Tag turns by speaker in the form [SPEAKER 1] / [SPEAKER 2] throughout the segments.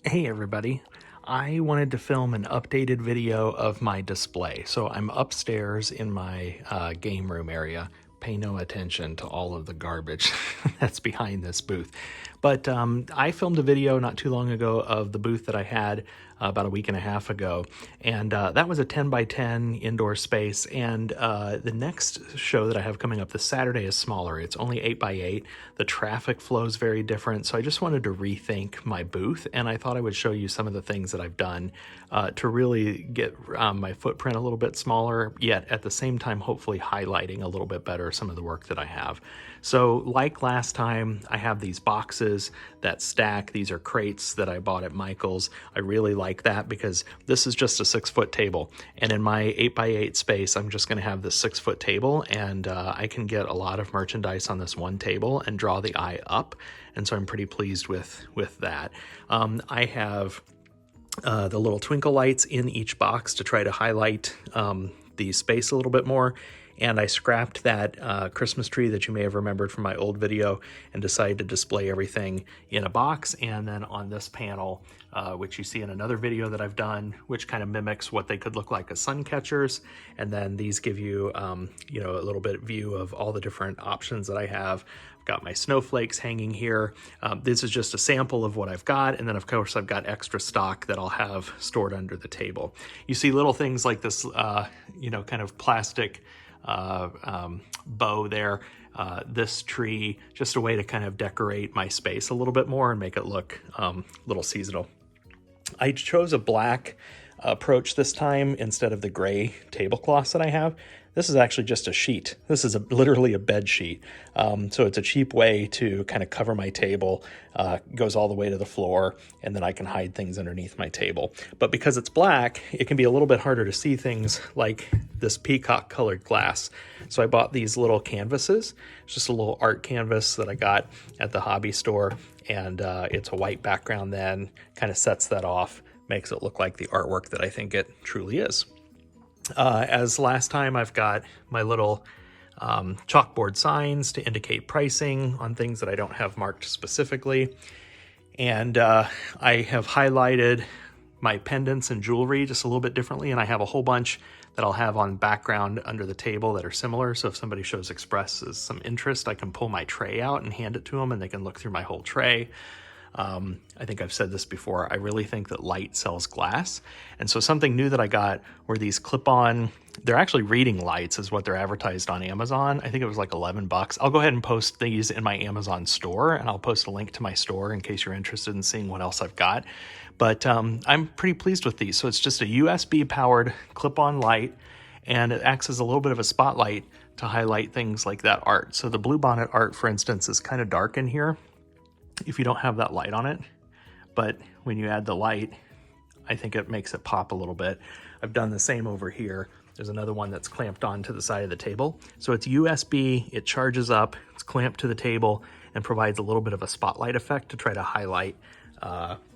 [SPEAKER 1] Hey everybody, I wanted to film an updated video of my display. So I'm upstairs in my game room area. Pay no attention to all of the garbage that's behind this booth. But I filmed a video not too long ago of the booth that I had about a week and a half ago. And that was a 10 by 10 indoor space. And the next show that I have coming up this Saturday is smaller. It's only 8 by 8. The traffic flow is very different. So I just wanted to rethink my booth. And I thought I would show you some of the things that I've done to really get my footprint a little bit smaller, yet at the same time, hopefully highlighting a little bit better some of the work that I have. So like last time, I have these boxes that stack. These are crates that I bought at Michael's. I really like that because this is just a 6-foot table. And in my 8 by 8 space, I'm just gonna have this 6-foot table, and I can get a lot of merchandise on this one table and draw the eye up. And so I'm pretty pleased with that. I have the little twinkle lights in each box to try to highlight the space a little bit more. And I scrapped that Christmas tree that you may have remembered from my old video and decided to display everything in a box. And then on this panel, which you see in another video that I've done, which kind of mimics what they could look like as sun catchers. And then these give you, you know, a little bit view of all the different options that I have. I've got my snowflakes hanging here. This is just a sample of what I've got. And then of course I've got extra stock that I'll have stored under the table. You see little things like this, you know, kind of plastic bow there, this tree, just a way to kind of decorate my space a little bit more and make it look a little seasonal. I chose a black approach this time instead of the gray tablecloths that I have. This is actually just a sheet. This is literally a bed sheet. So it's a cheap way to kind of cover my table, goes all the way to the floor, and then I can hide things underneath my table. But because it's black, it can be a little bit harder to see things like this peacock colored glass. So I bought these little canvases. It's just a little art canvas that I got at the hobby store. And it's a white background then, kind of sets that off, makes it look like the artwork that I think it truly is. As last time, I've got my little chalkboard signs to indicate pricing on things that I don't have marked specifically. And I have highlighted my pendants and jewelry just a little bit differently. And I have a whole bunch that I'll have on background under the table that are similar. So if somebody expresses some interest, I can pull my tray out and hand it to them and they can look through my whole tray. I think I've said this before, I really think that light sells glass. And so something new that I got were these clip-on, they're actually reading lights is what they're advertised on Amazon. I think it was like 11 bucks. I'll go ahead and post these in my Amazon store, and I'll post a link to my store in case you're interested in seeing what else I've got. But I'm pretty pleased with these. So it's just a USB powered clip-on light, and it acts as a little bit of a spotlight to highlight things like that art. So the bluebonnet art, for instance, is kind of dark in here if you don't have that light on it, but when you add the light, I think it makes it pop a little bit. I've done the same over here. There's another one that's clamped onto the side of the table. So it's USB, it charges up, it's clamped to the table, and provides a little bit of a spotlight effect to try to highlight,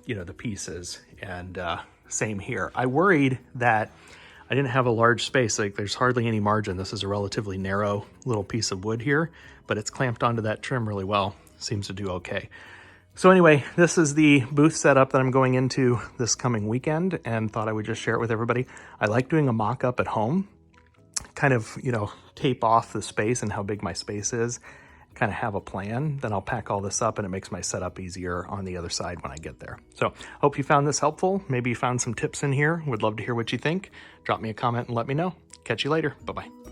[SPEAKER 1] you know, the pieces. And same here. I worried that I didn't have a large space, like there's hardly any margin. This is a relatively narrow little piece of wood here, but it's clamped onto that trim really well. Seems to do okay. So anyway, this is the booth setup that I'm going into this coming weekend, and thought I would just share it with everybody. I like doing a mock-up at home, kind of, you know, tape off the space and how big my space is, kind of have a plan. Then I'll pack all this up and it makes my setup easier on the other side when I get there. So hope you found this helpful. Maybe you found some tips in here. Would love to hear what you think. Drop me a comment and let me know. Catch you later. Bye-bye.